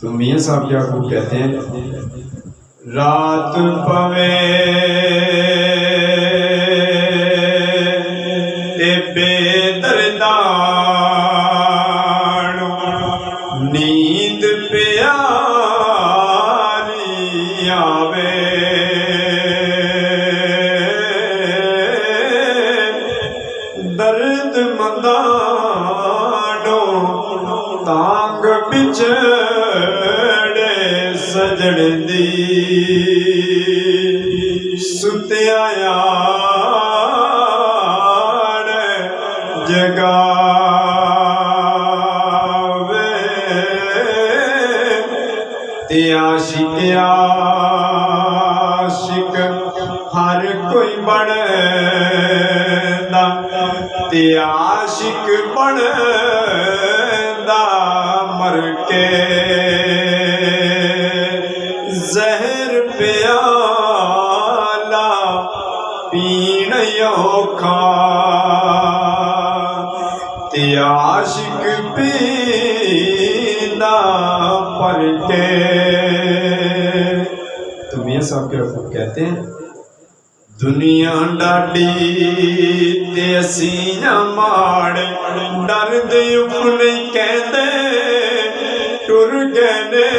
तो मियाँ साहब क्या खूब कहते हैं, रात पवे ते बेदरदान नींद प्यारी आवे, दर्द मंदानो तांग बिछड़े सजण दी, सुत्या यार जगावे, ते आशिक आशिक हर कोई बनदा, ते आशिक बनदा मर के, जहर प्याला पीण औखा, ते आशिक पींदा पर के। तो मियाँ साहब के कहते हैं, दुनिया डाडी ते असीं माड़े, डर दे उफने कहंदे टुर गए ने,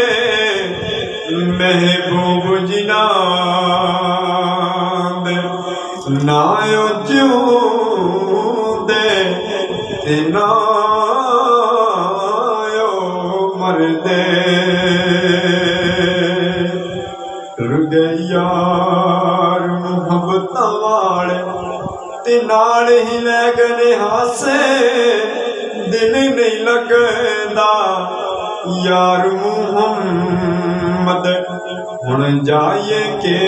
महबूब जिनांद ना ओ जिउंदे ते ना ओ मरदे, टुर गए यार मुहब्बतां वाले ते नाल ही लै गए हासे, दिल नहीं लगदा यार मुहम्मद हुण जाइए के